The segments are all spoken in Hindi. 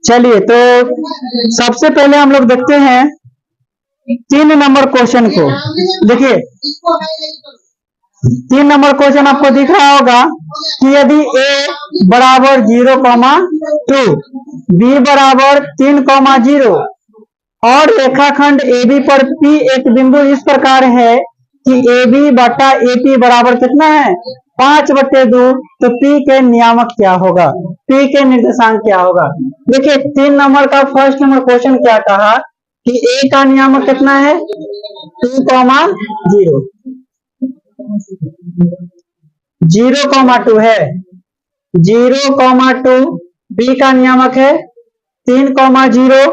चलिए, तो सबसे पहले हम लोग देखते हैं 3 नंबर क्वेश्चन को। देखिए, 3 नंबर क्वेश्चन आपको दिख रहा होगा कि यदि a बराबर 0,2, b बराबर 3,0 और रेखाखंड AB पर P एक बिंदु इस प्रकार है कि AB बटा AP बराबर कितना है 5/2, तो P के नियामक क्या होगा, P के निर्देशांक क्या होगा। देखिए, 3 नंबर का फर्स्ट नंबर क्वेश्चन क्या कहा कि A का नियामक कितना है 2,0, 0,2 है, 0,2। B का नियामक है 3,0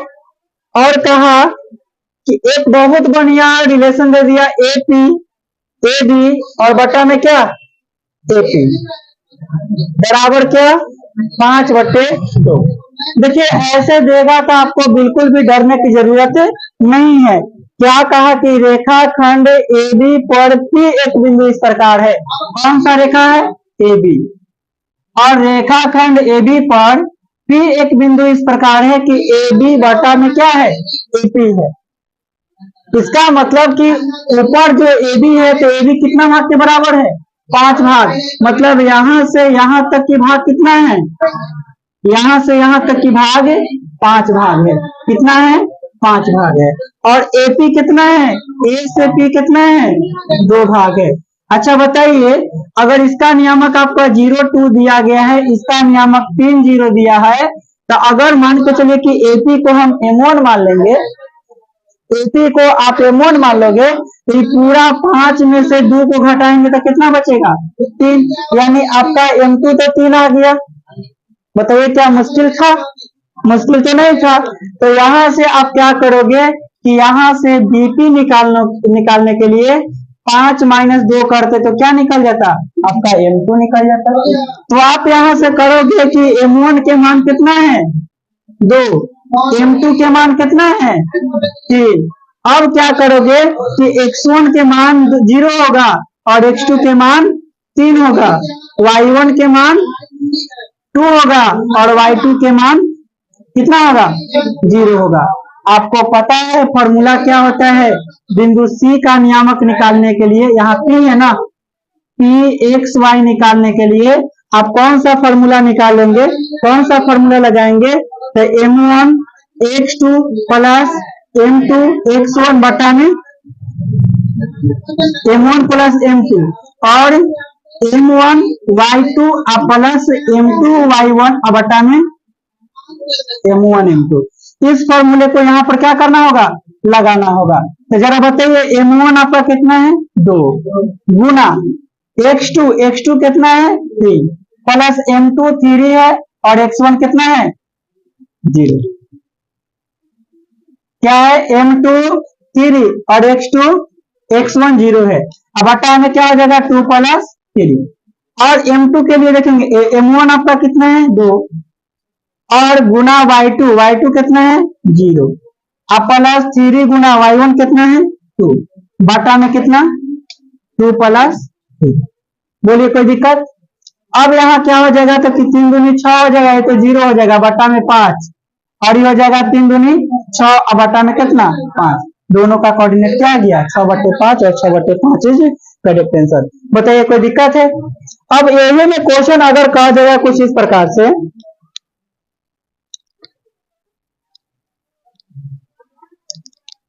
और कहा कि एक बहुत बढ़िया रिलेशन दे दिया AP AB और बटा में क्या AP बराबर क्या 5/2। देखिए, ऐसे देगा तो आपको बिल्कुल भी डरने की जरूरत नहीं है। क्या कहा कि रेखाखंड AB पर P एक बिंदु इस प्रकार है। कौन सा रेखा है AB, और रेखाखंड AB पर P एक बिंदु इस प्रकार है कि AB बटा में क्या है AP है। इसका मतलब कि ऊपर जो AB है तो AB कितना भाग के बराबर है 5 भाग, मतलब यहां से यहां तक की भाग कितना है, यहां से यहां तक की भाग 5 भाग है। कितना है 5 भाग है। और AP कितना है, A से P कितना है 2 भाग है। अच्छा बताइए, अगर इसका नियामक आपका 0,2 दिया गया है, इसका नियामक 3,0 दिया है, तो अगर मान के चलिए कि AP को हम M1 मान लेंगे, AP को आप M1 मान लोगे, तो ये पूरा 5 में से 2 को घटाएंगे तो कितना बचेगा 3, यानी आपका M2 तो 3 आ गया। बताइए, क्या मुश्किल था, मुश्किल तो नहीं था। तो यहां से आप क्या करोगे कि यहां से BP निकालने के लिए 5 - 2 करते तो क्या निकल जाता आपका M2 निकल जाता। तो आप यहां से करोगे कि M1 के मान कितना है 2, M2 के मान कितना है 3। अब क्या करोगे कि X1 के मान 0 होगा और X2 के मान 3 होगा, Y1 के मान 2 होगा और Y2 के मान कितना होगा 0 होगा। आपको पता है फॉर्मूला क्या होता है बिंदु C का नियामक निकालने के लिए, यहाँ P है ना, PXY निकालने के लिए आप कौन सा फॉर्मूला निकालेंगे, कौन सा फॉर्मूला लगाएंगे, तो M1 X2 plus M2 X1 बटा में M1 प्लस M2 और M1 Y2 plus M2 Y1 बटा में M1 M2। इस फॉर्मूले को यहाँ पर क्या करना होगा लगाना होगा। तो जरा बताइए, M1 आपका कितना है 2 गुना X2 कितना है 3 प्लस M2 3 है और X1 कितना है 0। क्या है M2 3 और X1 0 है। अब बटा में क्या हो जाएगा 2 प्लस 3। और M2 के लिए देखेंगे M1 आपका कितना है 2 और गुना Y2 कितना है 0, अब प्लस 3 गुना Y1 कितना है 2, बटा में कितना 2 प्लस 3। बोलिए कोई दिक्कत। अब यहाँ क्या हो जाएगा, तो 3 दूनी 6 हो जाएगा, तो 0 हो जाएगा, बटा में 5 और ये हो जाएगा 3 दूनी 6 और बटा में कितना 5। दोनों का कोऑर्डिनेट क्या आ गया 6/5 और 6/5 इज करेक्ट आंसर। बताइए कोई दिक्कत है। अब यही में क्वेश्चन अगर कहा जाएगा कुछ इस प्रकार से,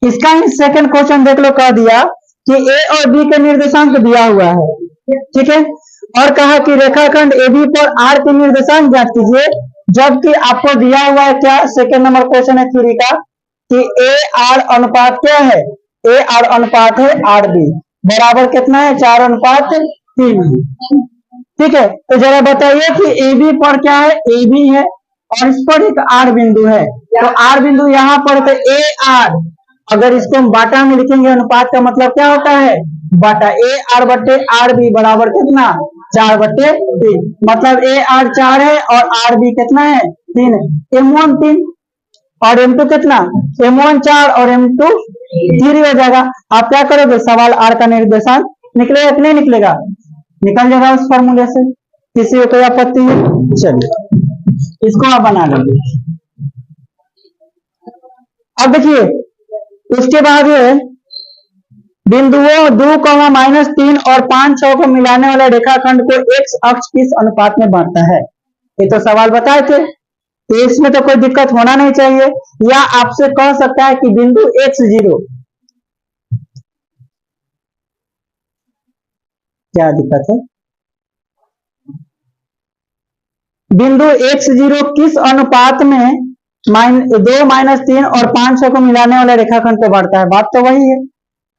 इसका ही सेकंड क्वेश्चन देख लो, कह दिया कि A और B के निर्देशांक दिया हुआ है, ठीक है, और कहा कि रेखाखंड AB पर R के निर्देशांक ज्ञात कीजिए, जबकि आपको दिया हुआ है क्या सेकंड नंबर क्वेश्चन है थ्योरी का कि AR अनुपात क्या है, AR अनुपात है RB बराबर कितना है 4:3 है, ठीक है। तो जरा बताइए कि AB पर क्या है AB है और इस पर एक R बिंदु है, तो R बिंदु यहाँ पर तो AR, अगर इसको हम बाटा में लिखेंगे अनुपात का मतलब क्या होता है बाटा, AR बटे RB बराबर कितना 4/3, मतलब AR 4 है और RB कितना है 3 है। M1 3 और M2 कितना M1 4 और M2 3 हो जाएगा। आप क्या करोगे सवाल R का निर्देशांक निकलेगा कि नहीं निकलेगा, निकल जाएगा उस फॉर्मूले से, किसी को कोई आपत्ति है। चलिए इसको आप बना लेंगे। अब देखिए उसके बाद ये बिंदुओं 2, -3 और 5, 6 को मिलाने वाले रेखाखंड को एक्स अक्ष किस अनुपात में बांटता है? ये तो सवाल बताए थे, तो इसमें तो कोई दिक्कत होना नहीं चाहिए। या आपसे कह सकता है कि बिंदु x0, क्या दिक्कत है? बिंदु x0 किस अनुपात में 2, -3 और 5, 6 को मिलाने वाले रेखाखंड को बांटता है? बात तो वही है,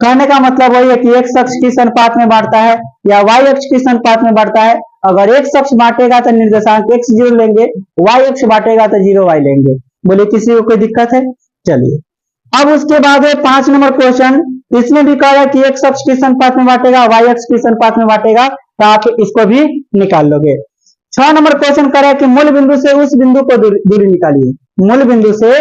कहने का मतलब वही है कि एक्स अक्ष किस अनुपात में बांटता है या वाई अक्ष किस अनुपात में बांटता है। अगर एक्स अक्ष बांटेगा तो निर्देशांक x0 लेंगे, वाई अक्ष बांटेगा तो 0y लेंगे। बोले किसी को कोई दिक्कत है? चलिए अब उसके बाद 5 नंबर क्वेश्चन, इसमें भी कह रहा है कि एक्स अक्ष किस अनुपात में बांटेगा, वाई अक्ष किस अनुपात में बांटेगा, तो आप इसको भी निकाल लोगे। 6 नंबर क्वेश्चन कर रहा है कि मूल बिंदु से उस बिंदु को दूरी निकालिए। मूल बिंदु से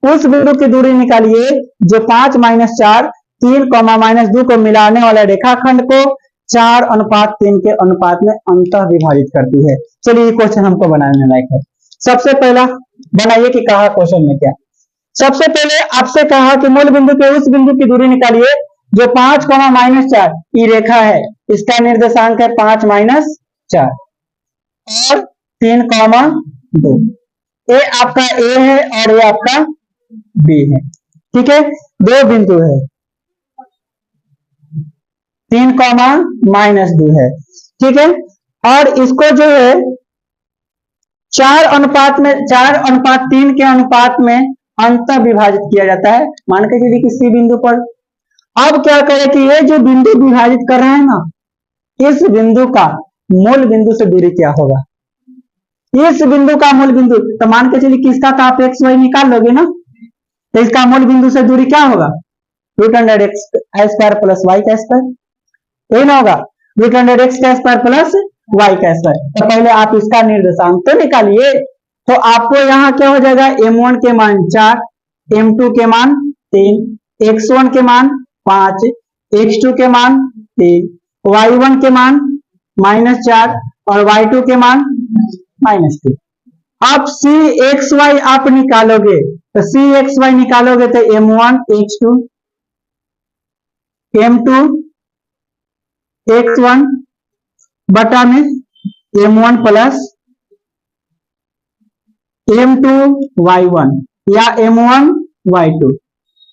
उस बिंदु की दूरी निकालिए जो 5, -4, 3, -2 को मिलाने वाले रेखाखंड को 4:3 के अनुपात में अंतः विभाजित करती है। चलिए क्वेश्चन हमको बनाने लायक है। सबसे पहला बनाइए कि कहा क्वेश्चन में क्या। सबसे पहले आपसे कहा कि मूल बिंदु के उस बिंदु की दूरी निकालिए जो 5, -4 की रेखा है, इसका निर्देशांक है 5, -4 और 3, 2। ये आपका ए है और ये आपका बी है, ठीक है। दो बिंदु है, 3, -2 है, ठीक है। और इसको जो है 4:3 के अनुपात में अंतः विभाजित किया जाता है, मान के चलिए किसी बिंदु पर। अब क्या करें कि ये जो बिंदु विभाजित कर रहे हैं ना, इस बिंदु का मूल बिंदु से दूरी क्या होगा? इस बिंदु का मूल बिंदु, तो मान के चलिए किसका तो आप एक्स वाई निकाल लोगे ना, तो इसका मूल बिंदु से दूरी क्या होगा? √x² + y² यही ना होगा, √x² + y²। तो पहले आप इसका निर्देशांक तो निकालिए। तो आपको यहाँ क्या हो जाएगा, m1 के मान 4, m2 के मान 3, x1 के मान 5, x2 के मान 3, y1 के मान -4 और y2 के मान -2। अब cxy आप निकालोगे, तो cxy निकालोगे तो m1 x2 m2 x1 बटा में m1 + m2 y1 या m1 y2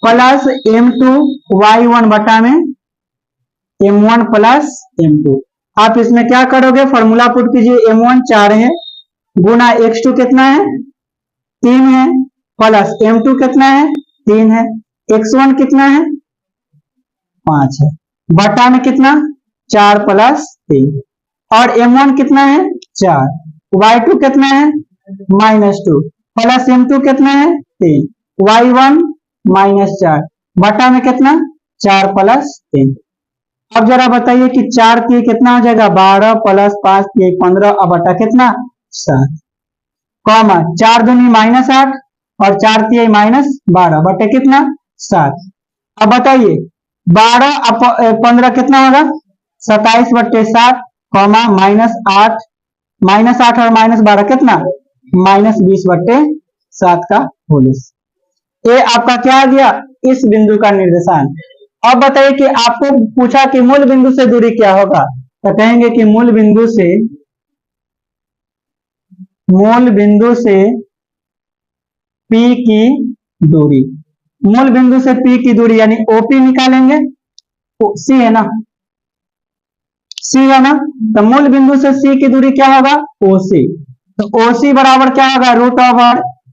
plus m2 y1 बटा में m1 + m2। आप इसमें क्या करोगे, फॉर्मूला पुट कीजिए। m1 4 है, गुना x2 कितना है 3 है, प्लस m2 कितना है 3 है, x1 कितना है 5 है, बटा में कितना 4 + 3 और m1 कितना है 4, y2 कितना है -2 प्लस m2 कितना है 3, y1 -4 बटा में कितना 4 + 3। अब जरा बताइए कि 4 3 कितना हो जाएगा, 12 + 5 3 15 और बटा कितना 7, कॉमा 4 दूनी -8 और 4 3 -12 बटे कितना 7। अब बताइए 12 और 15 कितना होगा 27/7, कॉमा -8 और -12 कितना -20/7 का होल। ये आपका क्या आ गया, इस बिंदु का निर्देशांक। अब बताइए कि आपको पूछा कि मूल बिंदु से दूरी क्या होगा, तो कहेंगे कि मूल बिंदु से P की दूरी, मूल बिंदु से P की दूरी यानी OP निकालेंगे, C है ना, C है ना, तो मूल बिंदु से C की दूरी क्या होगा OC। तो OC बराबर क्या होगा,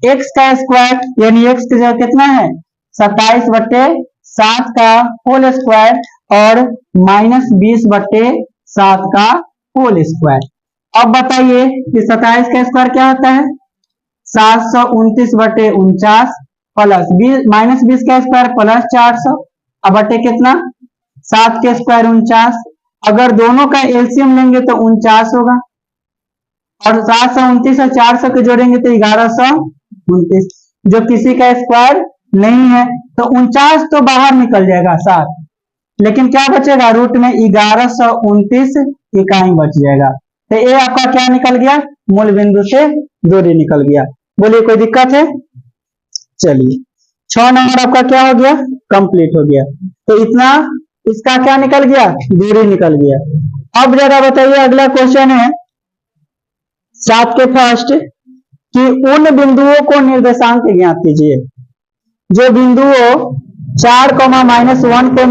√x² यानी x की जगह कितना है 27/7 का होल स्क्वायर और -20/7 का होल स्क्वायर। अब बताइए कि 27 का स्क्वायर क्या होता है 729/49 प्लस -20 का स्क्वायर प्लस 400 अब बटे कितना 7 के स्क्वायर 49। अगर दोनों का एलसीएम लेंगे तो 49 होगा और 729 और 400 के जोड़ेंगे तो 1129, जो किसी का स्क्वायर नहीं है तो 49 तो बाहर निकल जाएगा 7, लेकिन क्या बचेगा रूट में 1129 इकाई बच जाएगा। तो ये आपका क्या निकल गया, मूल बिंदु से दूरी निकल गया। बोलिए कोई दिक्कत है? चलिए 6 नंबर आपका क्या हो गया, कंप्लीट हो गया। तो इतना इसका क्या निकल गया, दूरी निकल गया। अब जरा बताइए अगला क्वेश्चन है 7 के फर्स्ट कि उन बिंदुओं को निर्देशांक ज्ञात कीजिए जो बिंदुओं 4, -1 को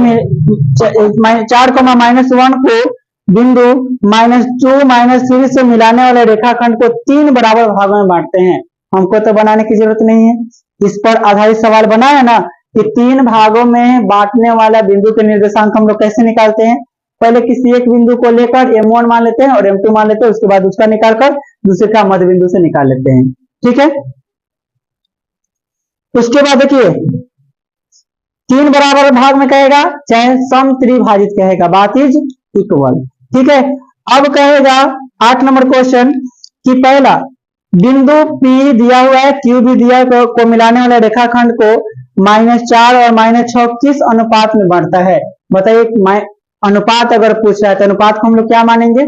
4, -1 को बिंदु -2, -3 से मिलाने वाले रेखाखंड को 3 बराबर भागों में बांटते हैं। हमको तो बनाने की जरूरत नहीं है, इस पर आधारित सवाल बना है ना कि 3 भागों में बांटने वाला बिंदु के निर्देशांक हम लोग कैसे निकालते हैं। पहले किसी एक बिंदु को लेकर M1 मान लेते हैं और M2 मान लेते हैं, उसके बाद उसका निकालकर दूसरे का मध्य बिंदु से निकाल लेते हैं। ठीक है, उसके बाद देखिए 3 बराबर भाग में कहेगा चाहे सम त्रिभाजित कहेगा, बात इज इक्वल। ठीक है, अब कहेगा 8 नंबर क्वेश्चन कि पहला बिंदु P दिया हुआ है, Q भी दिया है, को मिलाने वाले रेखाखंड को -4 और -6 किस अनुपात में बढ़ता है। बताइए, अनुपात अगर पूछ रहा है तो अनुपात को हम लोग क्या मानेंगे,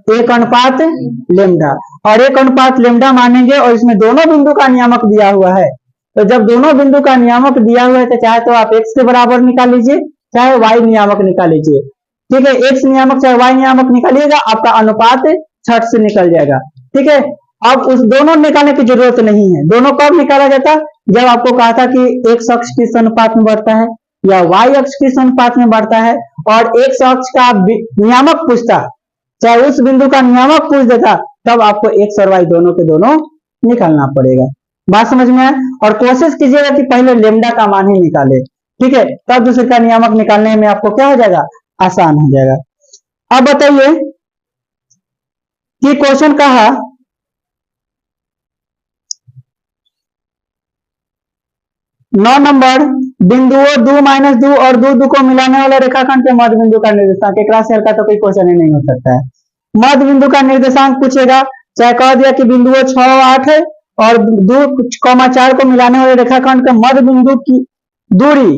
1 अनुपात लेमडा, और 1 अनुपात लेमडा मानेंगे। और इसमें दोनों बिंदु का नियामक दिया हुआ है, तो जब दोनों बिंदु का नियामक दिया हुआ है तो चाहे तो आप x के बराबर निकाल लीजिए, चाहे y नियामक निकाल लीजिए। ठीक है, x नियामक चाहे y नियामक निकालिएगा, आपका अनुपात छठ से निकल जाएगा। ठीक है, अब उस दोनों निकालने की जरूरत नहीं है। दोनों कब निकाला जाता, जब आपको कहा था कि x अक्ष किस अनुपात में बढ़ता है या y अक्ष किस अनुपात में बढ़ता है, और x अक्ष का नियामक पूछता, चाहे उस बिंदु का नियामक पूछ देता, तब आपको x और y दोनों के दोनों निकालना पड़ेगा। बात समझ में आया। और कोशिश कीजिएगा कि पहले लेमडा का मान ही निकाले, ठीक है, तब दूसरे का नियामक निकालने में आपको क्या हो जाएगा, आसान हो जाएगा। अब बताइए कि क्वेश्चन कहा 9 नंबर बिंदुओं 2, -2 और 2 को मिलाने वाले रेखाखंड के मध्य बिंदु का निर्देशांक, एक राशि का तो कोई क्वेश्चन ही नहीं हो सकता है। मध्य बिंदु का निर्देशांक पूछेगा, चाहे कह दिया कि बिंदुओं 6, 8 है और 2, 4 को मिलाने वाले रेखाखंड के मध्य बिंदु की दूरी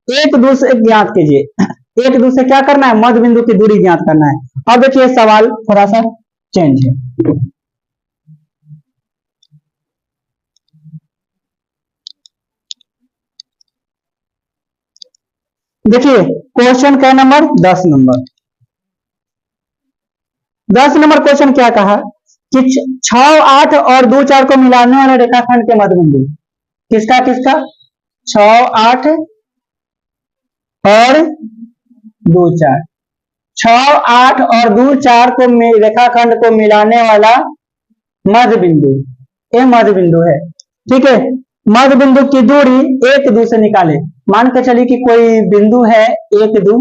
एक दूसरे ज्ञात कीजिए। एक दूसरे क्या करना है, मध्य बिंदु की दूरी ज्ञात करना है। अब देखिए सवाल थोड़ा सा चेंज है। देखिए क्वेश्चन क्या नंबर 10 नंबर 10 नंबर क्वेश्चन क्या कहा कि 6, 8 और 2, 4 को मिलाने वाले रेखाखंड के मध्य बिंदु किसका किसका, 6, 8 और 2, 4, 6, 8 और 2, 4 को रेखाखंड को मिलाने वाला मध्य बिंदु, ये मध्य बिंदु है। ठीक है, मध्य बिंदु की दूरी 1, 2 से निकाले। मान के चलिए कि कोई बिंदु है 1, 2,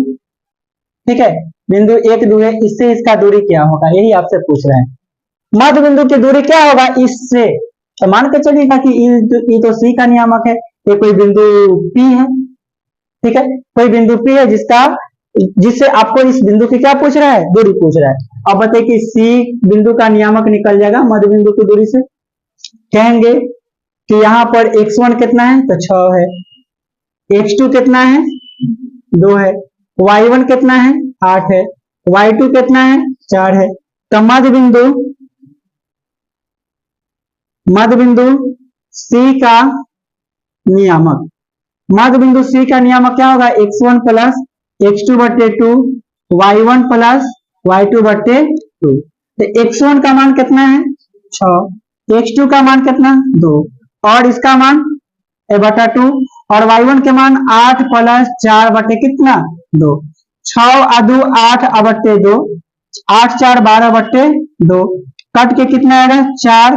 ठीक है, बिंदु 1, 2 है, इससे इसका दूरी क्या होगा, यही आपसे पूछ रहे हैं। मध्य बिंदु की दूरी क्या होगा इससे, तो मान के चलिएगा कि ये तो सी का नियामक है, ये कोई बिंदु P है। ठीक है, कोई बिंदु P है जिससे आपको इस बिंदु की क्या पूछ रहा है, दूरी पूछ रहा है। अब बताइए कि C बिंदु का नियामक निकल जाएगा मध्य बिंदु की दूरी से। कहेंगे कि यहाँ पर x1 कितना है, तो 6 है, x2 कितना है, 2 है, y1 कितना है, 8 है, y2 कितना है, 4 है। तो मध्य बिंदु C का नियामक, मध्य बिंदु C का नियामक क्या होगा, x1 plus x2/2, y1 plus y2/2। तो x1 का मान कितना है, 6, x2 का मान कितना, 2, और इसका मान 2, और y1 के मान 8 प्लस 4 बटे कितना, 2, 6 और 2 8 बटे 2, 8 4 12/2, कट के कितना आएगा, 4,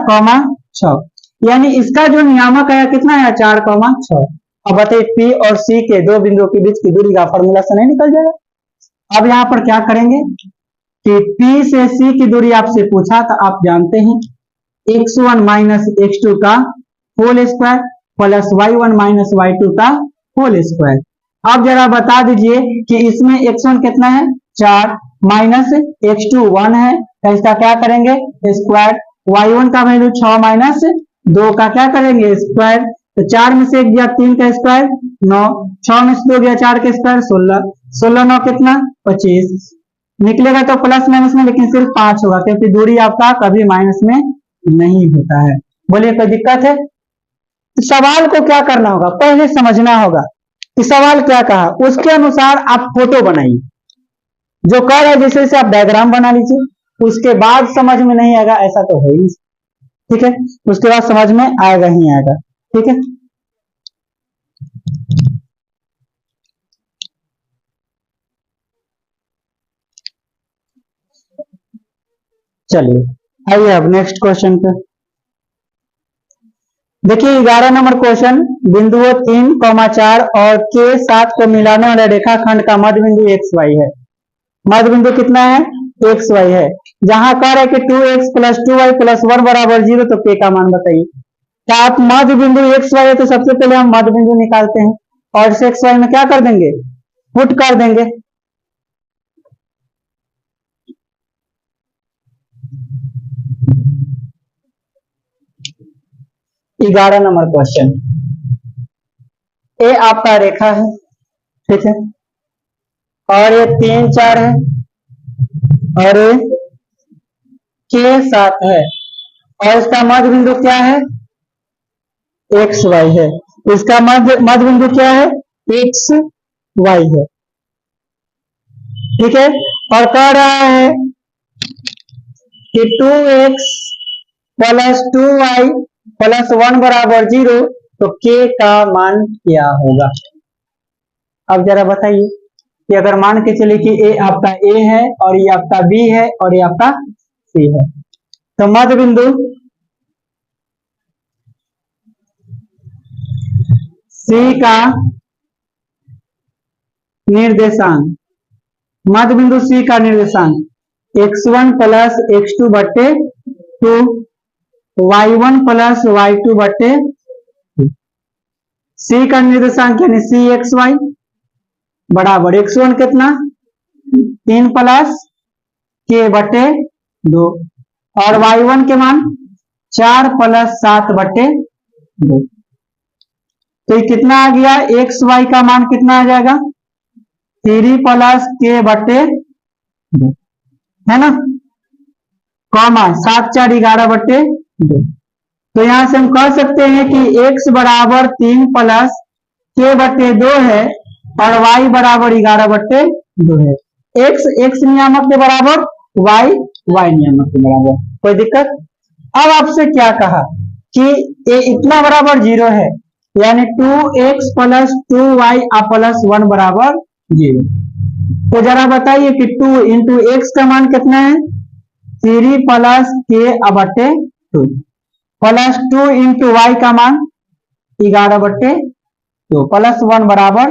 6, यानी इसका जो नियामक आया कितना है, 4, 6। अब बताइए P और C के दो बिंदुओं के बीच की दूरी का फॉर्मूला से नहीं निकल जाएगा। अब यहाँ पर क्या करेंगे कि P से C की दूरी आपसे पूछा, तो आप जानते हैं x1 माइनस x2 का whole square plus y1 minus y2 का होल स्क्वायर। अब जरा बता दीजिए कि इसमें x1 कितना है, 4, माइनस x2 1 है, तो इसका क्या करेंगे, स्क्वायर। y1 का वैल्यू 6 माइनस 2 का क्या करेंगे, स्क्वायर। तो 4 में से 1 गया 3 का स्क्वायर 9, 6 में से 2 गया 4 का स्क्वायर 16, 16 9 कितना, 25 निकलेगा, तो प्लस माइनस में लेकिन सिर्फ 5 होगा, क्योंकि दूरी आपका कभी माइनस में नहीं होता है। बोलिए कोई दिक्कत है, सवाल को क्या करना होगा, पहले समझना होगा कि सवाल क्या कहा, उसके अनुसार आप फोटो बनाइए। जो कह रहा है जैसे से आप डायग्राम बना लीजिए, उसके बाद समझ में नहीं आएगा ऐसा तो है ही, ठीक है। उसके बाद समझ में आएगा ही आएगा, ठीक है। चलिए आइए अब नेक्स्ट क्वेश्चन पे देखिए। 11 नंबर क्वेश्चन, बिंदुओं 3,4 और के 7 को मिलाने वाले रेखाखंड का मध्य बिंदु एक्स वाई है। मध्य बिंदु कितना है, एक्स वाई है। जहां कह रहे कि 2x प्लस 2y प्लस 1 बराबर 0, तो के का मान बताइए। क्या आप मध्य बिंदु एक्स वाई है तो सबसे पहले हम मध्य बिंदु निकालते हैं और इसे एक्स वाई में क्या कर देंगे, पुट कर देंगे। ग्यारह नंबर क्वेश्चन, ए आपका रेखा है, ठीक है, और ये 3,4 है और ये के 7 है और इसका मध्य बिंदु क्या है, एक्स वाई है। इसका मध्य बिंदु क्या है, एक्स वाई है, ठीक है। और कह रहा है कि 2x प्लस 2y प्लस 1 बराबर 0, तो के का मान क्या होगा। अब जरा बताइए कि अगर मान के चले कि ए आपका ए है और ये आपका बी है और ये आपका सी है, तो मध्य बिंदु सी का निर्देशांक, मध्य बिंदु सी का निर्देशांक x1 प्लस x2 बट्टे 2, y1 प्लस y2 बट्टे, सी का निर्देशांक यानी सी एक्स वाई बराबर x1 कितना 3 प्लस के बट्टे 2 और y1 के मान 4 प्लस 7 बट्टे 2। तो ये कितना आ गया, एक्स वाई का मान कितना आ जाएगा 3 प्लस के बट्टे 2, है ना, कॉमा 7 4 11 बट्टे 2। तो यहां से हम कह सकते हैं कि x बराबर 3 प्लस के बट्टे 2 है और y बराबर 11 बट्टे 2 है। x नियामक के बराबर, y नियामक के बराबर, कोई दिक्कत। अब आपसे क्या कहा कि ये इतना बराबर 0 है, यानी 2x प्लस 2y प्लस 1 बराबर 0। तो जरा बताइए कि 2 इंटू एक्स का मान कितना है 3 प्लस के बट्टे 2 प्लस 2 इंटू वाई का मान 11 बट्टे 2 प्लस 1 बराबर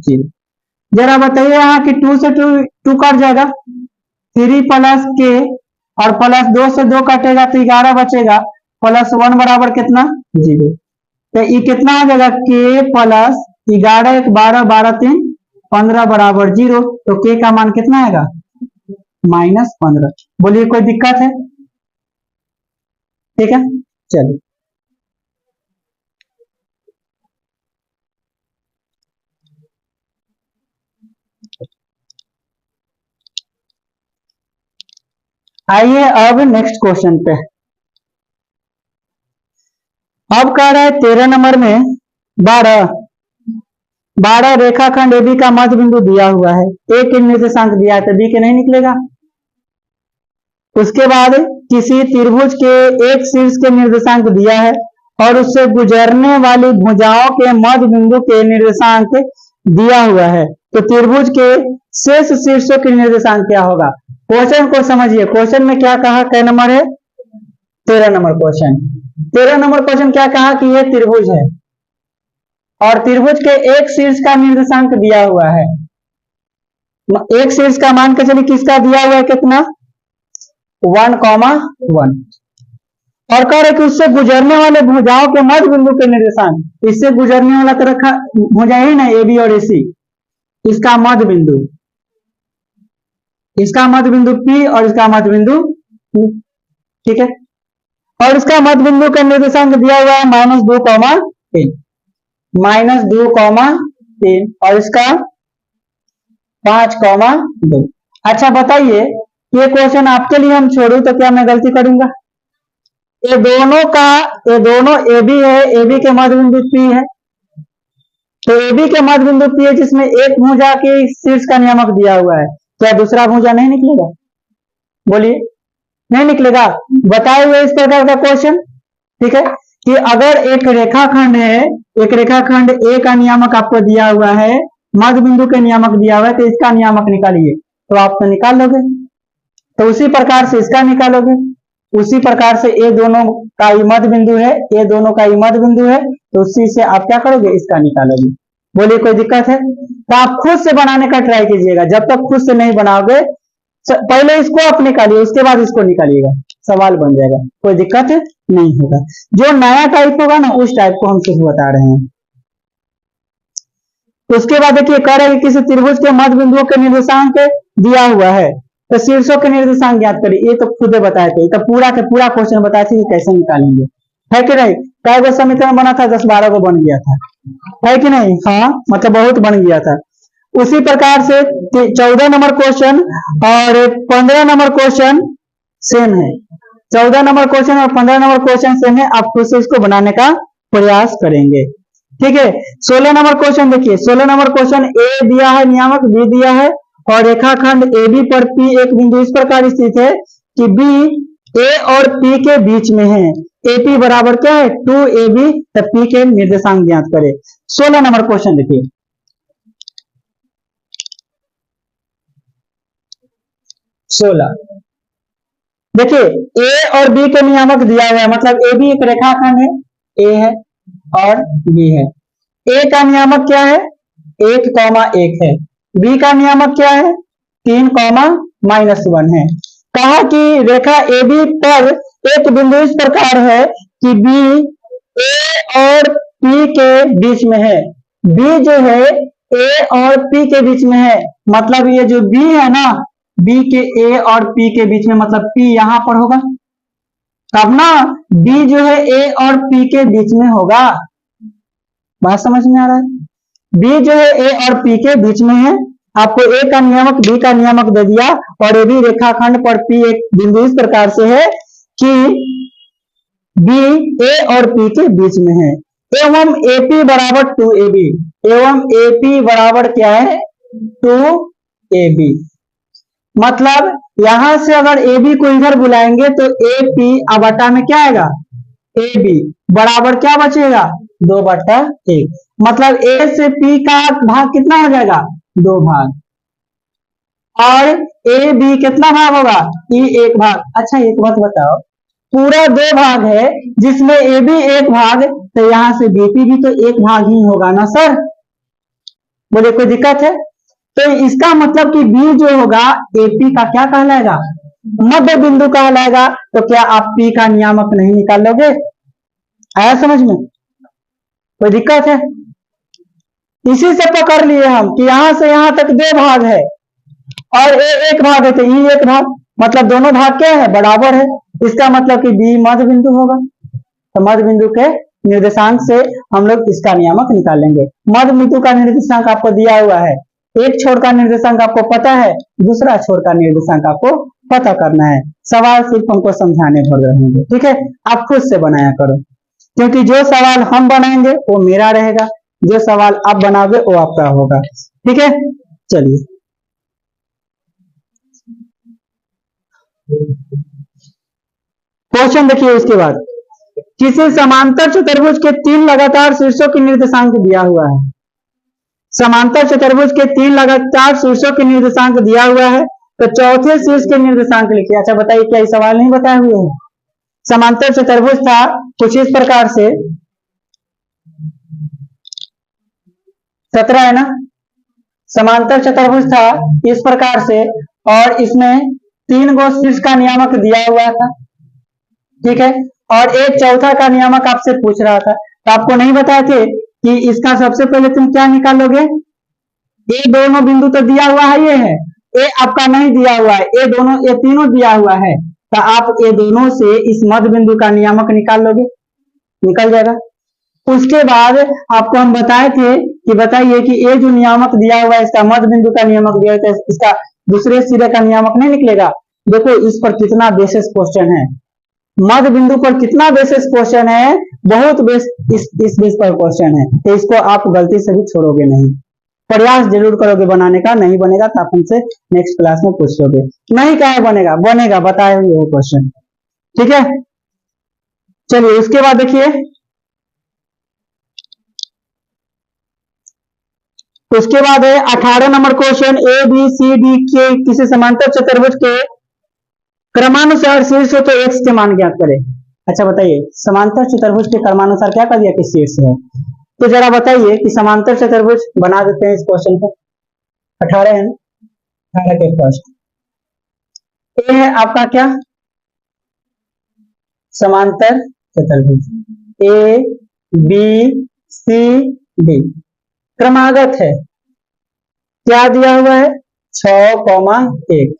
0। जरा बताइए यहाँ कि 2 से 2 कट जाएगा, 3 प्लस के और प्लस 2 से 2 कटेगा तो 11 बचेगा, प्लस 1 बराबर कितना 0। तो ये कितना आ जाएगा के प्लस 11 1 12 12 3 15 बराबर 0। तो के का मान कितना आएगा -15। बोलिए कोई दिक्कत है, ठीक है। चलिए आइए अब नेक्स्ट क्वेश्चन पे। अब कह रहा है 13 नंबर में 12 रेखाखंड एबी का मध्य बिंदु दिया हुआ है, ए के निर्देशांक दिया है तो बी के नहीं निकलेगा। उसके बाद किसी त्रिभुज के एक शीर्ष के निर्देशांक दिया है और उससे गुजरने वाली भुजाओं के मध्य बिंदु के निर्देशांक दिया हुआ है, तो त्रिभुज के शेष शीर्षों के निर्देशांक क्या होगा। क्वेश्चन को समझिए, क्वेश्चन में क्या कहा, कै नंबर है 13 नंबर क्वेश्चन। 13 नंबर क्वेश्चन क्या कहा कि यह त्रिभुज है और त्रिभुज के एक शीर्ष का निर्देशांक दिया हुआ है। एक शीर्ष का मान के चलिए किसका दिया हुआ है कितना 1,1 और कह रहे कि उससे गुजरने वाले भुजाओं के मध्य बिंदु के निर्देशांक, इससे गुजरने वाला तो रखा भुजा ही ना ए बी और ए सी, इसका मध्य बिंदु, इसका मध्य बिंदु P और इसका मध्य बिंदु Q, ठीक है। और इसका मध्य बिंदु का निर्देशांक दिया हुआ है -2,3 -2,3 और इसका 5,2। अच्छा बताइए ये क्वेश्चन आपके लिए हम छोड़ू तो क्या मैं गलती करूंगा, ये दोनों ए बी है, ए बी के मध्य बिंदु पी है, तो ए बी के मध्य बिंदु पी है जिसमें एक भुजा के शीर्ष का नियामक दिया हुआ है, क्या दूसरा भुजा नहीं निकलेगा? बोलिए, नहीं निकलेगा। बताए हुए इस प्रकार का क्वेश्चन, ठीक है, कि अगर एक रेखाखंड है, एक रेखाखंड ए का नियामक आपको दिया हुआ है, मध्य बिंदु के नियामक दिया हुआ है, तो इसका नियामक निकालिए, तो आप तो निकाल लोगे। तो उसी प्रकार से इसका निकालोगे, उसी प्रकार से ये दोनों का मध्य बिंदु है, ये दोनों का मध्य बिंदु है, तो उसी से आप क्या करोगे? इसका निकालोगे। बोलिए, कोई दिक्कत है? तो आप खुद से बनाने का ट्राई कीजिएगा, जब तक खुद से नहीं बनाओगे, पहले इसको आप निकालिए, उसके बाद इसको निकालिएगा, सवाल बन जाएगा, कोई दिक्कत नहीं होगा। जो नया टाइप होगा ना, उस टाइप को हम सिर्फ बता रहे हैं। उसके बाद देखिए, कह रहे हैं किसी त्रिभुज के मध्य बिंदुओं के निर्देशांक दिया हुआ है, तो शीर्षों के निर्देशांक ज्ञात करिए। ये तो खुद बताए थे, तो पूरा के पूरा क्वेश्चन बताए थे कि कैसे निकालेंगे, है कि नहीं? कई गो समीकरण बना था, 10-12 को बन गया था, है कि नहीं? हाँ, मतलब बहुत बन गया था। उसी प्रकार से 14 नंबर क्वेश्चन और 15 नंबर क्वेश्चन सेम है। 14 नंबर क्वेश्चन और 15 नंबर क्वेश्चन सेम है, आप खुद से इसको बनाने का प्रयास करेंगे, ठीक है। 16 नंबर क्वेश्चन देखिए, 16 नंबर क्वेश्चन ए दिया है नियामक, बी दिया है, और रेखाखंड ए बी पर पी एक बिंदु इस प्रकार स्थित है कि बी ए और पी के बीच में है। ए पी बराबर क्या है? 2ab, तब पी के निर्देशांक ज्ञात करें। 16 नंबर क्वेश्चन देखिए, 16 देखिए, ए और बी के नियामक दिया हुआ है, मतलब ए बी एक रेखाखंड है, ए है और बी है। ए का नियामक क्या है? 1,1 है। बी का नियामक क्या है? 3,-1 है। कहा कि रेखा ए बी पर एक बिंदु इस प्रकार है कि बी ए और पी के बीच में है। बी जो है ए और पी के बीच में है, मतलब ये जो बी है ना, बी के ए और पी के बीच में, मतलब पी यहां पर होगा, तब ना बी जो है ए और पी के बीच में होगा। बात समझ में आ रहा है? बी जो है ए और पी के बीच में है, आपको ए का नियामक बी का नियामक दे दिया, और ए भी रेखाखंड पर पी एक बिंदु इस प्रकार से है कि बी ए और पी के बीच में है, एवं एपी बराबर 2ab, एवं एपी बराबर क्या है? 2ab। मतलब यहां से अगर ए बी को इधर बुलाएंगे तो ए पी बटा में क्या आएगा? ए बी बराबर क्या बचेगा? 2/1। मतलब ए से पी का भाग कितना हो जाएगा? 2 भाग, और ए बी कितना भाग होगा? ई 1 भाग। अच्छा, एक बात बताओ, पूरा 2 भाग है जिसमें ए बी 1 भाग, तो यहां से बीपी भी तो 1 भाग ही होगा ना सर? बोले, कोई दिक्कत है? तो इसका मतलब कि बी जो होगा एपी का क्या कहलाएगा? मध्य बिंदु कहलाएगा। तो क्या आप पी का नियामक नहीं निकाल लोगे? आया समझ में? कोई दिक्कत है? इसी से पकड़ लिए हम कि यहां से यहां तक 2 भाग है और ए 1 भाग है, तो ई 1 भाग, मतलब दोनों भाग क्या है? बराबर है। इसका मतलब कि बी मध्य बिंदु होगा। तो मध्य बिंदु के निर्देशांक से हम लोग इसका नियामक निकालेंगे। मध्य बिंदु का निर्देशांक आपको दिया हुआ है, एक छोर का निर्देशांक आपको पता है, दूसरा छोर का निर्देशांक आपको पता करना है। सवाल सिर्फ हमको समझाने भर रहेंगे, ठीक है? आप खुद से बनाया करो, क्योंकि जो सवाल हम बनाएंगे वो मेरा रहेगा, जो सवाल आप बनाओगे वो आपका होगा, ठीक है? चलिए, क्वेश्चन देखिए। उसके बाद किसी समांतर चतुर्भुज के 3 लगातार शीर्षों के निर्देशांक दिया हुआ है। समांतर चतुर्भुज के 3 लगातार शीर्षों के निर्देशांक दिया हुआ है, तो चौथे शीर्ष के निर्देशांक लिखिए। अच्छा बताइए, क्या ये सवाल नहीं बताए हुए हैं? समांतर चतुर्भुज था कुछ इस प्रकार से, 17 है ना? समांतर चतुर्भुज था इस प्रकार से, और इसमें 3 गो शीर्ष का नियामक दिया हुआ था, ठीक है? और एक चौथा का नियामक आपसे पूछ रहा था, तो आपको नहीं बताए थे कि इसका सबसे पहले तुम क्या निकालोगे? ये दोनों बिंदु तो दिया हुआ है, ये है, ए आपका नहीं दिया हुआ है, ये तीनों दिया हुआ है, तो आप ये दोनों से इस मध्य बिंदु का नियामक निकाल लोगे, निकल जाएगा। उसके बाद आपको हम बताए थे कि बताइए कि ये जो नियामक दिया हुआ है, इसका मध्य बिंदु का नियामक दिया हुआ है, इसका दूसरे सिरे का नियामक नहीं निकलेगा। देखो इस पर कितना बेसिस क्वेश्चन है, मध्य बिंदु पर कितना बेसिस क्वेश्चन है, बहुत बेस इस बेस पर क्वेश्चन है, तो इसको आप गलती से भी छोड़ोगे नहीं, प्रयास जरूर करोगे बनाने का, नहीं बनेगा तो आप हमसे नेक्स्ट क्लास में पूछोगे, नहीं कहा बनेगा, बनेगा, बताए हुए वो क्वेश्चन, ठीक है। चलिए उसके बाद देखिए, उसके बाद है 18 number question, A B C D के किसी समांतर चतुर्भुज के क्रमानुसार शीर्ष तो एक्स के मान ज्ञात करें। अच्छा बताइए, समांतर चतुर्भुज के क्रमानुसार क्या कर दिया कि शीर्ष है, तो जरा बताइए कि समांतर चतुर्भुज बना देते हैं इस क्वेश्चन को। 18 है ना, 18 के फर्स्ट ए है आपका क्या, समांतर चतुर्भुज ए बी सी डी, क्रमागत है, क्या दिया हुआ है 6,1,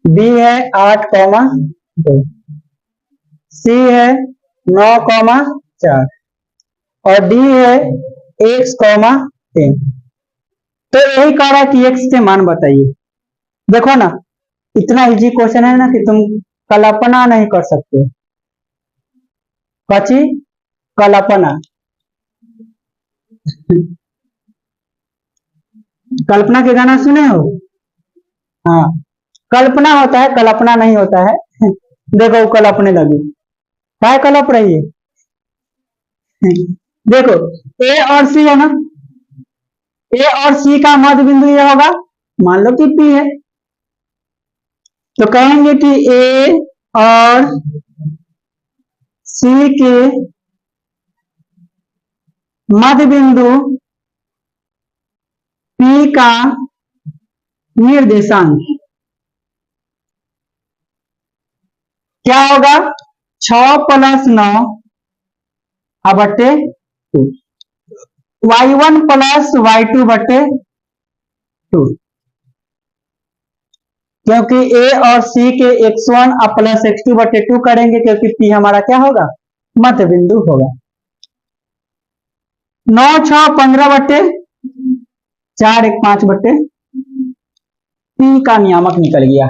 बी है 8,2, सी है 9,4 और डी है x,3। तो यही कह रहा है कि x के मान बताइए। देखो ना, इतना इजी क्वेश्चन है ना कि तुम कल्पना नहीं कर सकते, कची कल्पना कल्पना के गाना सुने हो, हाँ, कल्पना होता है, कल्पना नहीं होता है देखो कल्पने लगी, क्या कल्प रही है देखो ए और सी है ना, ए और सी का मध्य बिंदु ये होगा, मान लो कि पी है, तो कहेंगे कि ए और सी के मध्य बिंदु पी का निर्देशांक क्या होगा 6 + 9 बटे 2, y1 + y2 बटे 2, क्योंकि ए और सी के x1 + x2 बटे 2 करेंगे, क्योंकि पी हमारा क्या होगा मध्य बिंदु होगा। 9 6 15 बटे 4 1 5 बटे पी का नियामक निकल गया।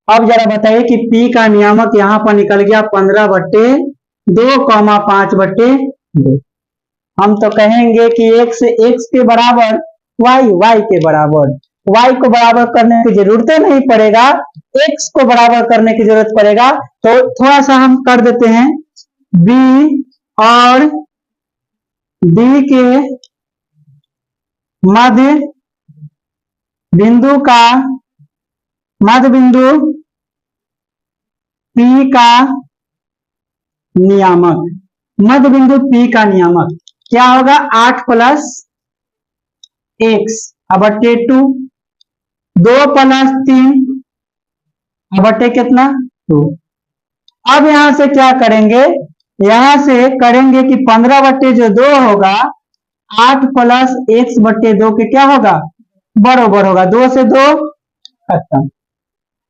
अब जरा बताइए कि पी का नियामक यहां पर निकल गया 15 बटे 2, 5 बटे 2। हम तो कहेंगे कि x के बराबर y के बराबर, y को बराबर करने की जरूरत नहीं पड़ेगा, x को बराबर करने की जरूरत पड़ेगा। तो थोड़ा सा हम कर देते हैं, b और d के मध्य बिंदु का मध्य बिंदु P का नियामक, मध्य बिंदु P का नियामक क्या होगा 8 + x बटे 2, 2 + 3 बटे कितना 2। अब यहां से क्या करेंगे, यहां से करेंगे कि 15 बटे जो 2 होगा 8 + x बटे 2 के क्या होगा बराबर होगा, 2 से 2 खत्म।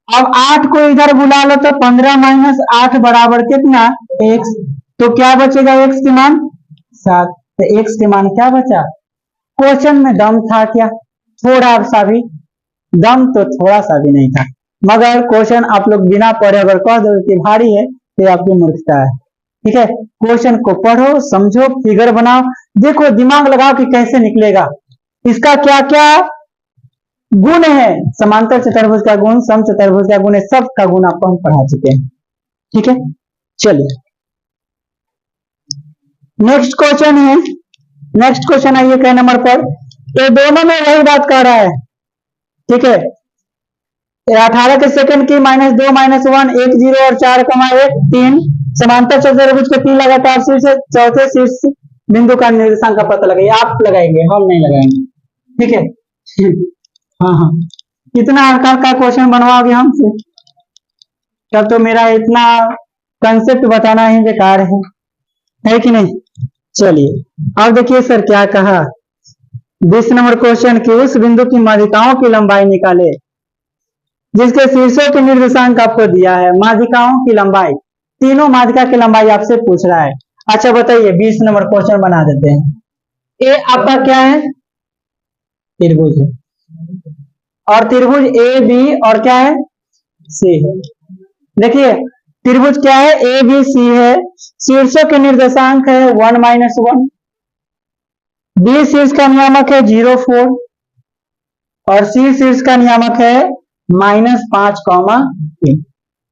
अब 8 को इधर बुला लो तो 15 - 8 बराबर कितना x, तो क्या बचेगा x के मान 7, तो x के मान क्या बचा, क्वेश्चन में दम था क्या, थोड़ा सा भी दम तो थोड़ा सा भी नहीं था, मगर क्वेश्चन आप लोग बिना पढ़े अगर कह दो कि भारी है तो आपकी मूर्खता है, ठीक है। क्वेश्चन को पढ़ो, समझो, फिगर बनाओ, देखो दिमाग लगाओ कि कैसे निकलेगा, इसका क्या क्या गुण है, समांतर चतुर्भुज का गुण, सम चतुर्भुज का गुण है, सब का गुण आपको हम पढ़ा चुके हैं, ठीक है। चलिए नेक्स्ट क्वेश्चन है, नेक्स्ट क्वेश्चन आइए क नंबर पर, तो दोनों में वही बात कर रहा है, ठीक है। 18 के सेकंड की -2 - 1 1 0 और 4,1 3 समांतर चतुर्भुज के 3 लगातार शीर्ष, चौथे शीर्ष बिंदु का निर्देशांक का पता लगाइए, आप लगाएंगे हम नहीं लगाएंगे, ठीक है हाँ हाँ, इतना हल्का का क्वेश्चन बनवाओगे हमसे, तब तो मेरा इतना कंसेप्ट बताना ही बेकार है कि नहीं। चलिए अब देखिए सर क्या कहा, 20 नंबर क्वेश्चन की उस बिंदु की माध्यिकाओं की लंबाई निकाले जिसके शीर्षों के निर्देशांक आपको दिया है, माध्यिकाओं की लंबाई, तीनों माध्यिका की लंबाई आपसे पूछ रहा है। अच्छा बताइए 20 नंबर क्वेश्चन बना देते हैं, ए आपका क्या है त्रिभुज है, और त्रिभुज ए बी और क्या है सी है। देखिए त्रिभुज क्या है, ए बी सी है, शीर्षों के निर्देशांक है 1 - 1, बी शीर्ष का नियामक है 0 4 और सी शीर्ष का नियामक है -5,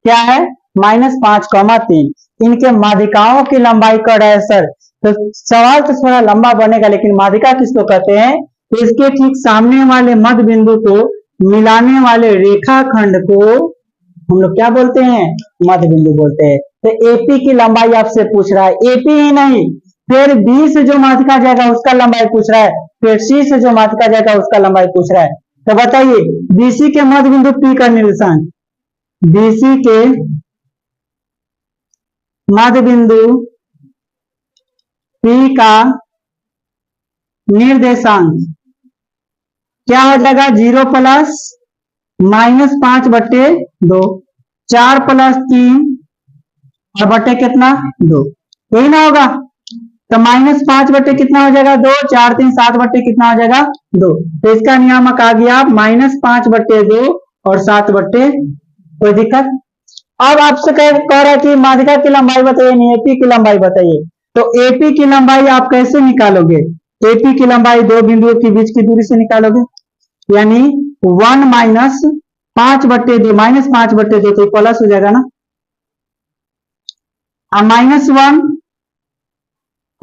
क्या है -5, इनके माध्यिकाओं की लंबाई का है सर। तो सवाल तो थोड़ा लंबा बनेगा, लेकिन माध्यिका किसको कहते हैं, तो इसके ठीक सामने वाले मध्य बिंदु को मिलाने वाले रेखाखंड को हम लोग क्या बोलते हैं, मध्य बिंदु बोलते हैं। तो एपी की लंबाई आपसे पूछ रहा है, एपी ही नहीं, फिर बी से जो माध्यिका जाएगा उसका लंबाई पूछ रहा है, फिर सी से जो माध्यिका जाएगा उसका लंबाई पूछ रहा है। तो बताइए बीसी के मध्य बिंदु पी का निर्देशांक, बीसी के मध्य बिंदु पी का निर्देशांक क्या हो जाएगा, 0 + -5/2, 4 + 3 और बटे कितना 2, यही ना होगा। तो -5 बटे कितना हो जाएगा 2, 4 3 7 बटे कितना हो जाएगा 2। तो इसका नियामक आ गया -5/2 और 7/, कोई दिक्कत। अब आपसे कह रहा है कि माध्यिका की लंबाई बताइए, नहीं एपी की लंबाई बताइए। तो एपी की लंबाई आप कैसे निकालोगे, एपी की लंबाई दो बिंदुओं के बीच की दूरी से निकालोगे, यानी 1 - 5/2, -5/2 तो प्लस हो जाएगा ना, -1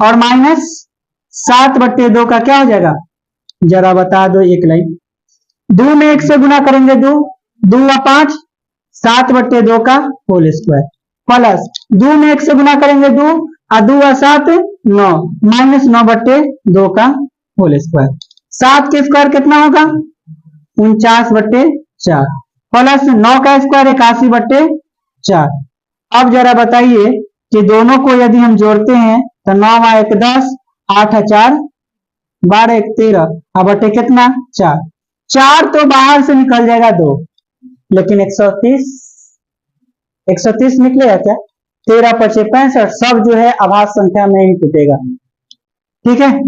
और -7/2 का क्या हो जाएगा, जरा बता दो एक लाइन। 2 में 1 से गुना करेंगे 2, 2 व 5, 7/2 का होल स्क्वायर, प्लस 2 में 1 से गुना करेंगे 2 और 2 व 7 9, -9/2 का होल स्क्वायर। 7 के स्क्वायर कितना होगा 49/4, प्लस 9 का स्क्वायर 81/4। अब जरा बताइए कि दोनों को यदि हम जोड़ते हैं तो 9 × 1 10, 8 × 4 12, 1 13, अब बटे कितना 4, 4 तो बाहर से निकल जाएगा 2, लेकिन 130 निकलेगा क्या, 13 × 5 = 65, सब जो है अभाज्य संख्या में ही टूटेगा। ठीक है,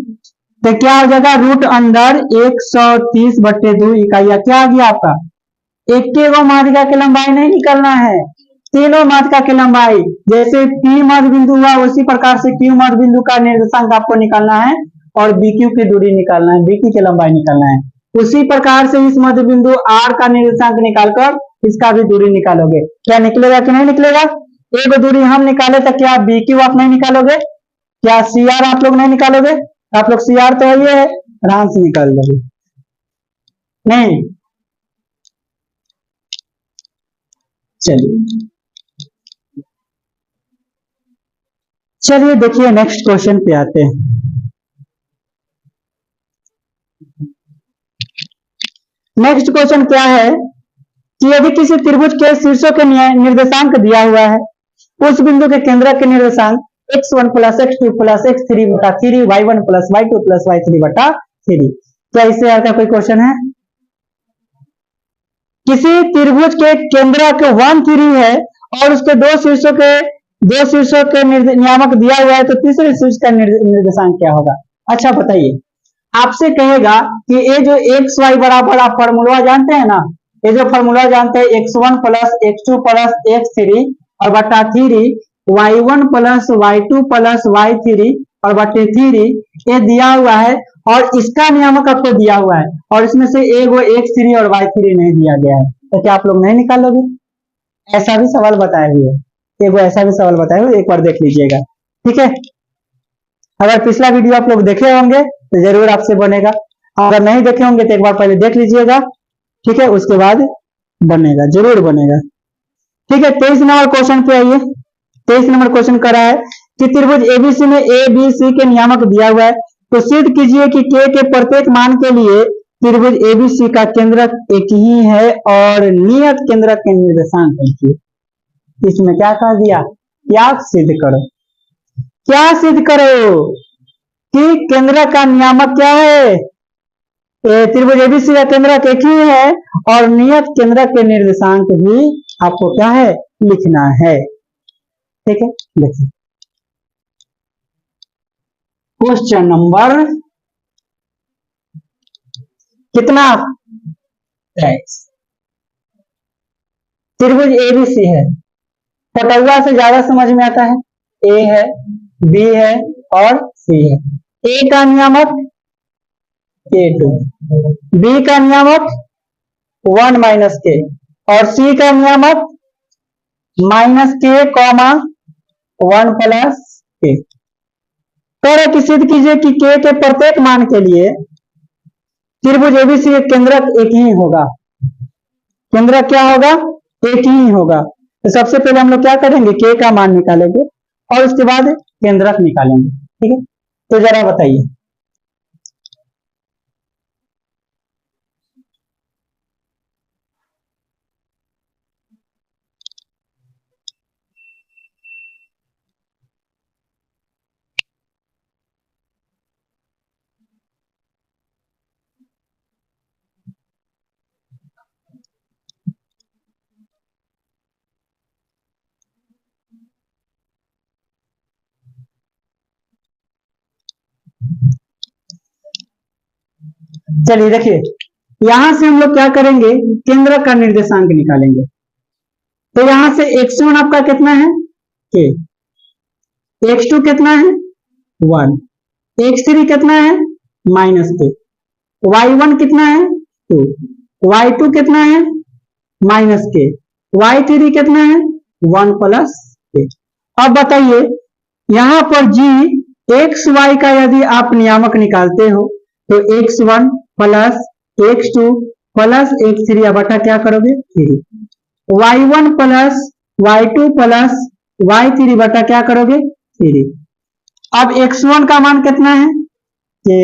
तो क्या हो जाएगा रूट अंदर 130/2 इकाइयां क्या आ गया आपका, एक माध्यिका की लंबाई नहीं निकलना है, तीनों माध्यिका की लंबाई। जैसे पी मध्य बिंदु हुआ उसी प्रकार से क्यू मध्य बिंदु का निर्देशांक आपको निकालना है और बीक्यू की दूरी निकालना है, बीक्यू की लंबाई निकालना है। उसी प्रकार से इस मध्य बिंदु आर का निर्देशांक निकालकर इसका भी दूरी निकालोगे, क्या निकलेगा कि नहीं निकलेगा। एक दूरी हम निकाले तो क्या बीक्यू आप नहीं निकालोगे, क्या सी आर आप लोग नहीं निकालोगे, आप लोग सी आर तो ये है आराम से निकाल दोगे, नहीं। चलिए देखिए नेक्स्ट क्वेश्चन पे आते हैं। नेक्स्ट क्वेश्चन क्या है कि यदि किसी त्रिभुज के शीर्षों के निर्देशांक दिया हुआ है, उस बिंदु के केंद्र के निर्देशांक x1 + x2 + x3/3, y1 + y2 + y3/3। क्या इससे आगे कोई क्वेश्चन है, किसी त्रिभुज के केंद्र के 1 3 है और उसके दो शीर्षों के नियामक दिया हुआ है, तो तीसरे शीर्ष का निर्देशांक क्या होगा। अच्छा बताइए, आपसे कहेगा कि ये जो एक्स वाई बराबर आप फॉर्मूला जानते हैं ना, ये जो फॉर्मूला जानते हैं x1 + x2 + x3 और बटा 3, y1 + y2 + y3 और बटे 3, ये दिया हुआ है और इसका नियामक आपको दिया हुआ है और इसमें से एगो x3 और y3 नहीं दिया गया है, तो क्या आप लोग नहीं निकालोगे। ऐसा भी सवाल बताए हुए, एगो ऐसा भी सवाल बताए हुए, एक बार देख लीजिएगा। ठीक है, अगर पिछला वीडियो आप लोग देखे होंगे तो जरूर आपसे बनेगा, अगर नहीं देखे होंगे तो एक बार पहले देख लीजिएगा, ठीक है, उसके बाद बनेगा, जरूर बनेगा। ठीक है, 23 नंबर क्वेश्चन पे आइए। 23 नंबर क्वेश्चन कर रहा है कि त्रिभुज एबीसी में ए बी सी के नियामक दिया हुआ है, तो सिद्ध कीजिए कि के प्रत्येक मान के लिए त्रिभुज एबीसी का केंद्र एक ही है और नियत केंद्र के निर्देशांक एक ही। इसमें क्या कह दिया, क्या सिद्ध करो, क्या सिद्ध करो कि केंद्र का नियामक क्या है, त्रिभुज एबीसी का केंद्र एक ही है और नियत केंद्र के निर्देशांक भी आपको क्या है लिखना है। ठीक है, देखिए क्वेश्चन नंबर कितना 23, त्रिभुज एबीसी है, फटुआ से ज्यादा समझ में आता है। ए है, बी है और सी है। ए का नियामक K2, बी का नियामक 1 माइनस के और सी का नियामक माइनस के कॉमा 1 प्लस के। तो सिद्ध कीजिए कि के प्रत्येक मान के लिए त्रिभुज एबीसी एक केंद्रक एक ही होगा। केंद्रक क्या होगा? एक ही होगा। तो सबसे पहले हम लोग क्या करेंगे, के का मान निकालेंगे और उसके बाद केंद्रक निकालेंगे। ठीक है, तो जरा बताइए। चलिए देखिए, यहां से हम लोग क्या करेंगे, केंद्र का निर्देशांक निकालेंगे। तो यहां से x1 आपका कितना है? के। x2 कितना है? 1। x3 कितना है? माइनस के। y1 कितना है? 2। y2 कितना है? माइनस के। y3 कितना है? 1 प्लस के। अब बताइए, यहां पर g एक्स वाई का यदि आप नियामक निकालते हो तो x1 plus x2 plus x3 बटा क्या करोगे? 3। y1 plus y2 plus y3 बटा क्या करोगे? 3। अब x1 का मान कितना है? के।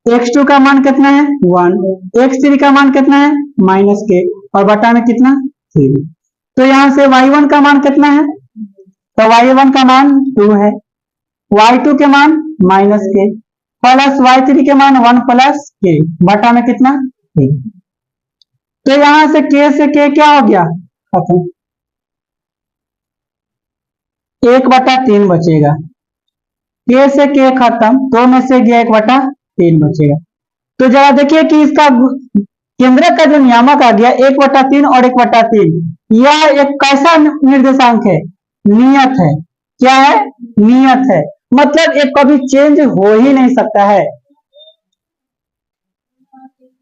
x2 का मान कितना है? 1। x3 का मान कितना है? माइनस के और बटा में कितना? 3। तो यहां से y1 का मान कितना है? तो y1 का मान 2 है, y2 के मान माइनस के प्लस y3 के मान 1 प्लस के बटा में कितना? 3। तो यहां से के क्या हो गया? खत्म। 1/3 बचेगा। के से के खत्म, 2 में से गया 1/3 बचेगा। तो जरा देखिए कि इसका केंद्रक का जो नियामक आ गया 1/3 और 1/3, यह एक कैसा निर्देशांक है? नियत है। क्या है? नियत है। मतलब एक कभी चेंज हो ही नहीं सकता है।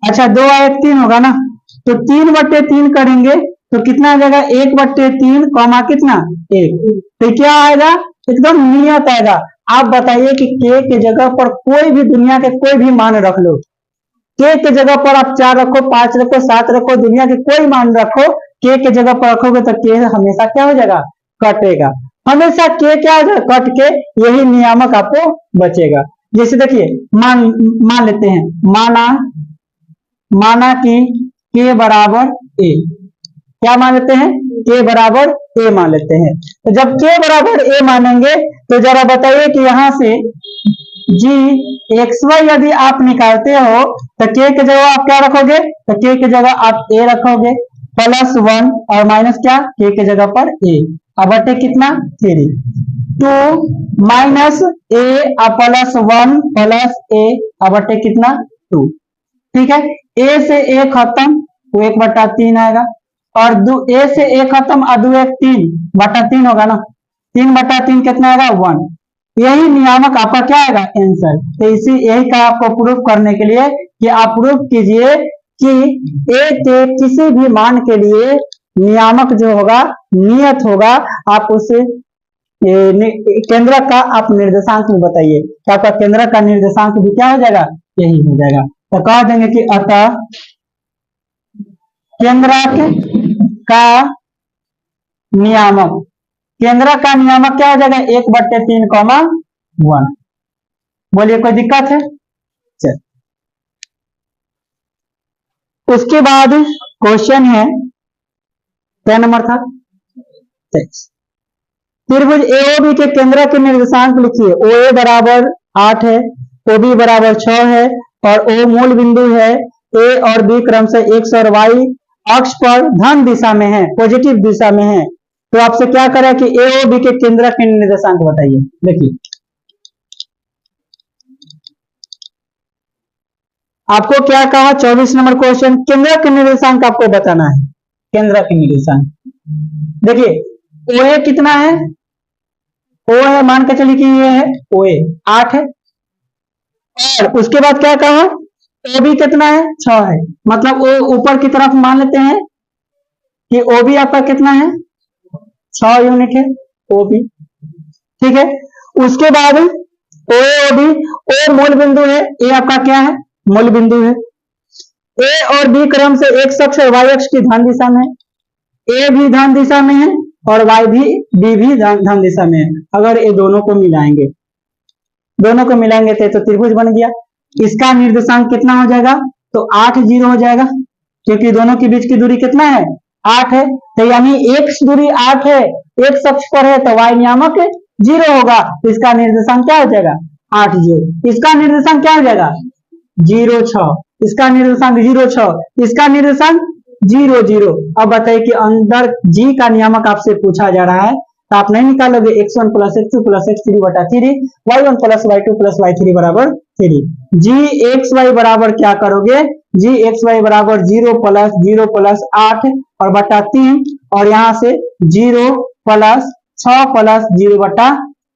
अच्छा, 2/3 होगा ना, तो 3/3 करेंगे तो कितना आ जाएगा? 1/3 कॉमा कितना? 1। तो क्या आएगा? एकदम नियत आएगा। आप बताइए कि के जगह पर कोई भी दुनिया के कोई भी मान रख लो, के जगह पर आप 4 रखो, 5 रखो, 7 रखो, दुनिया के कोई मान रखो, के जगह पर रखोगे तो के हमेशा क्या हो जाएगा? कटेगा। हमेशा के क्या हो जाएगा? कट के यही नियामक आपको बचेगा। जैसे देखिए, मान लेते हैं, माना कि के बराबर ए। क्या मान लेते हैं? के बराबर ए मान लेते हैं। तो जब के बराबर ए मानेंगे तो जरा बताइए कि यहां से जी एक्स वाई यदि आप निकालते हो तो के की जगह आप क्या रखोगे? तो के की जगह आप ए रखोगे प्लस 1 और माइनस क्या? के की जगह पर ए। अब बटे कितना? 3। 2 माइनस ए प्लस 1 प्लस ए अब बटे कितना? 2। ठीक है, ए से ए खत्म तो 1/3 आएगा और ए से ए खत्म और 2 1 3/3 होगा ना। 3/3 कितना आएगा? 1। यही नियामक आपका क्या आएगा? आंसर। तो इसी यही का आपको प्रूफ करने के लिए कि आप प्रूफ कीजिए कि ए के किसी भी मान के लिए नियामक जो होगा नियत होगा। आप उसे केंद्र का आप निर्देशांक में बताइए तो आपका केंद्र का निर्देशांक भी क्या हो जाएगा? यही हो जाएगा। तो कह देंगे कि अतः केंद्रक का नियामक, केंद्रक का नियामक क्या हो जाएगा? 1/3, 1। बोलिए, कोई दिक्कत है? चल, उसके बाद क्वेश्चन है, क्या नंबर था? 23। त्रिभुज एओबी के केंद्र के निर्देशांक लिखिए। ओ ए बराबर 8 है, ओ बी बराबर 6 है और ओ मूल बिंदु है। ए और बी क्रमशः एक्स और वाई अक्ष पर धन दिशा में है, पॉजिटिव दिशा में है। तो आपसे क्या करें कि ए और बी के केंद्र के निर्देशांक बताइए। देखिए, आपको क्या कहा? 24 नंबर क्वेश्चन, केंद्र के निर्देशांक आपको बताना है। केंद्र के निर्देशांक देखिए, OA कितना है? O है, मान के चलिए कि ये है OA 8 है। और उसके बाद क्या कहा? OB कितना है? 6 है। मतलब वो ऊपर की तरफ मान लेते हैं कि OB आपका कितना है? 6 यूनिट है OB। ठीक है, उसके बाद OA OB, O मूल बिंदु है, A आपका क्या है? मूल बिंदु है। A और B क्रम से x अक्ष और y अक्ष की धन दिशा में, A भी धन दिशा में है और y भी B भी धन दिशा में है। अगर ये दोनों को मिलाएंगे, दोनों को मिलाएंगे तो त्रिभुज बन गया। इसका निर्देशांक कितना हो जाएगा? तो 8 0 हो जाएगा, क्योंकि दोनों के बीच की दूरी कितना है? 8 है। तो यानी x दूरी 8 है, x अक्ष पर है, तो y नियामक 0 होगा। तो इसका निर्देशांक क्या हो जाएगा? 8 0। इसका निर्देशांक क्या हो जाएगा? 0 6। इसका निर्देशांक 0 6, इसका निर्देशांक 0 0। अब बताइए कि अंदर g का नियामक आपसे पूछा जा रहा है, तो आप नहीं निकालोगे x1 plus x2 plus x3 बटा 3, y1 plus y2 plus y3 बराबर 3। जी एक्स वाई बराबर क्या करोगे? जी एक्स वाई बराबर 0 प्लस 8 और बटा 3, और यहाँ से 0 प्लस 6 प्लस 0 बटा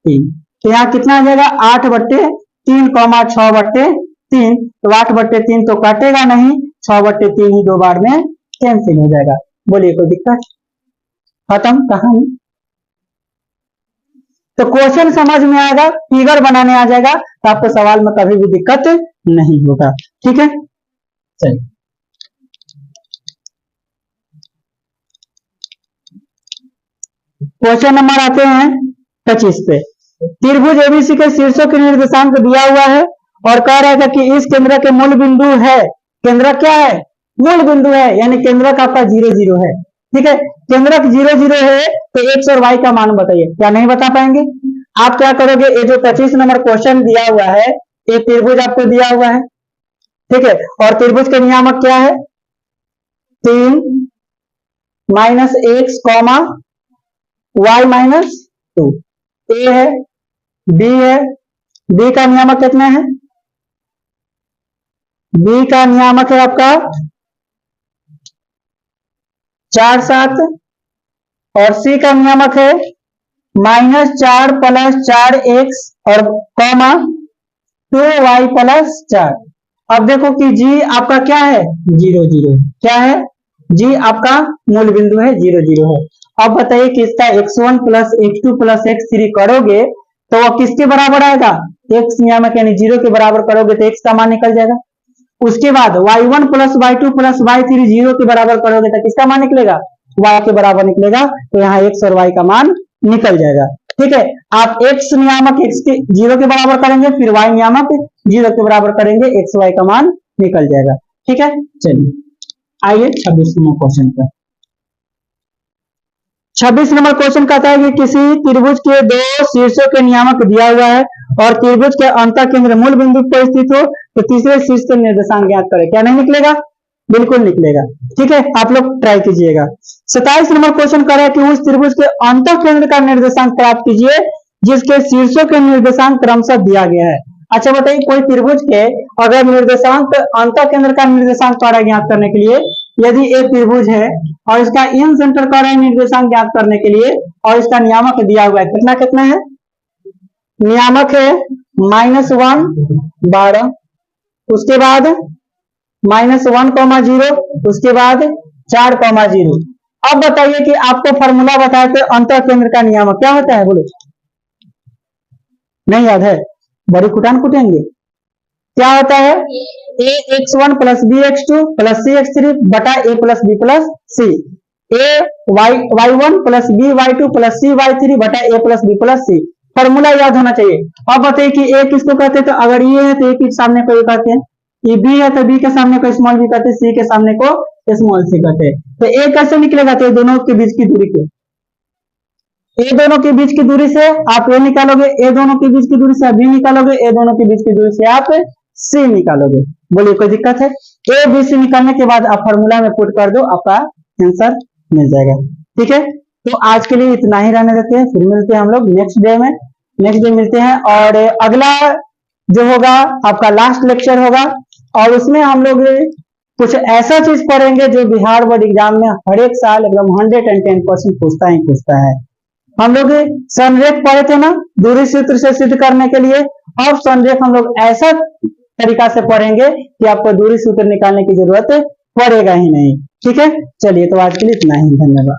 3। तो यहाँ कितना आ जाएगा? 8 बट्टे 3 कॉमा 6 बट्टे 3। तो 8 बट्टे 3 तो काटेगा नहीं, 6 बट्टे 3 ही दो बार में कैंसिल हो जाएगा। बोलिए कोई दिक्कत? खत्म कहानी। तो क्वेश्चन समझ में आएगा, फिगर बनाने आ जाएगा, तो आपको सवाल में कभी भी दिक्कत नहीं होगा। ठीक है, चलिए क्वेश्चन नंबर आते हैं 25 पे। त्रिभुज एबीसी के शीर्षों के निर्देशांक दिया हुआ है और कह रहा है कि इस केंद्र के मूल बिंदु है। केंद्र क्या है? मूल बिंदु है, यानी केंद्र का आपका 0 0 है। ठीक है, केंद्र 0 0 है, तो x और y का मान बताइए। क्या नहीं बता पाएंगे? आप क्या करोगे? ये जो 25 नंबर क्वेश्चन दिया हुआ है, ये त्रिभुज आपको दिया हुआ है। ठीक है, और त्रिभुज के नियामक क्या है? 3 minus x comma y minus 2। ए है, बी है, बी का नियामक कितना है? बी का नियामक है आपका 4 7, और सी का नियामक है -4 प्लस 4 एक्स और कॉमा 2y प्लस 4। अब देखो कि जी आपका क्या है? 0 0। क्या है? जी आपका मूल बिंदु है, 0 0 है। अब बताइए कि इसका x1 plus x2 plus x3 करोगे तो वह किसके बराबर आएगा? x नियामक यानी 0 के बराबर करोगे तो x का मान निकल जाएगा। उसके बाद y1 plus y2 plus y3 0 के बराबर करोगे तो किसका मान निकलेगा? y के बराबर निकलेगा। तो यहाँ x और y का मान निकल जाएगा। ठीक है, आप x नियामक x के 0 के बराबर करेंगे, फिर y नियामक 0 के बराबर करेंगे, x y का मान निकल जाएगा। ठीक है, चलिए आइए 26 नंबर क्वेश्चन पर। 26 नंबर क्वेश्चन कहता है कि किसी त्रिभुज के दो शीर्षों के नियामक दिया हुआ है और त्रिभुज के अंतः केंद्र मूल बिंदु पर स्थित हो, तो तीसरे शीर्ष के निर्देशांक ज्ञात करें। क्या नहीं निकलेगा? बिल्कुल निकलेगा। ठीक है, आप लोग ट्राई कीजिएगा। 27 नंबर क्वेश्चन कर रहा है कि उस त्रिभुज के अंतः केंद्र का निर्देशांक प्राप्त कीजिए जिसके शीर्षों के निर्देशांक क्रमशः दिया गया है। अच्छा बताइए, कोई त्रिभुज के अगर निर्देशांक अंतः केंद्र का निर्देशांक कार्य ज्ञात करने के लिए, यदि एक त्रिभुज है और इसका इन सेंटर कार्य निर्देशांक ज्ञात करने के लिए, और इसका नियामक दिया हुआ है, कितना कितना है? नियामक है -1 12, उसके बाद -1 0, उसके बाद 4 0। अब बताइए कि आपको फॉर्मूला बताए थे अंतः केंद्र का नियामक क्या होता है? बोलो, नहीं याद है? बड़ी कुटान कुटेंगे। क्या होता है? ax1 plus bx2 plus cx3 बटा a plus b plus c। y1 plus by2 plus cy3 बटा a plus b plus c। Formula याद होना चाहिए। अब बताइए कि a किसको कहते हैं? तो अगर ये है तो a के सामने को a कहते हैं, ये b है तो b के सामने को स्मॉल b कहते हैं, c के सामने को स्मॉल c कहते हैं। तो a कैसे निकलेगा? तो दोनों के बीच की दूरी के, ए दोनों के बीच की दूरी से आप ए निकालोगे, ए दोनों के बीच की दूरी से आप बी निकालोगे, ए दोनों के बीच की दूरी से आप सी निकालोगे। बोलिए कोई दिक्कत है? ए बी सी निकालने के बाद आप फॉर्मूला में पुट कर दो, आपका आंसर मिल जाएगा। ठीक है, तो आज के लिए इतना ही रहने देते हैं, फिर मिलते हैं हम लोग नेक्स्ट डे में। नेक्स्ट डे मिलते हैं और अगला जो होगा आपका लास्ट लेक्चर होगा, और उसमें हम लोग कुछ ऐसा चीज पढ़ेंगे जो बिहार बोर्ड एग्जाम में हर एक साल एकदम 110% पूछता ही पूछता है। हम लोग संरेख पढ़े थे ना दूरी सूत्र से सिद्ध करने के लिए। अब संरेख हम लोग ऐसा तरीका से पढ़ेंगे कि आपको दूरी सूत्र निकालने की जरूरत पड़ेगा ही नहीं। ठीक है, चलिए तो आज के लिए इतना ही, धन्यवाद।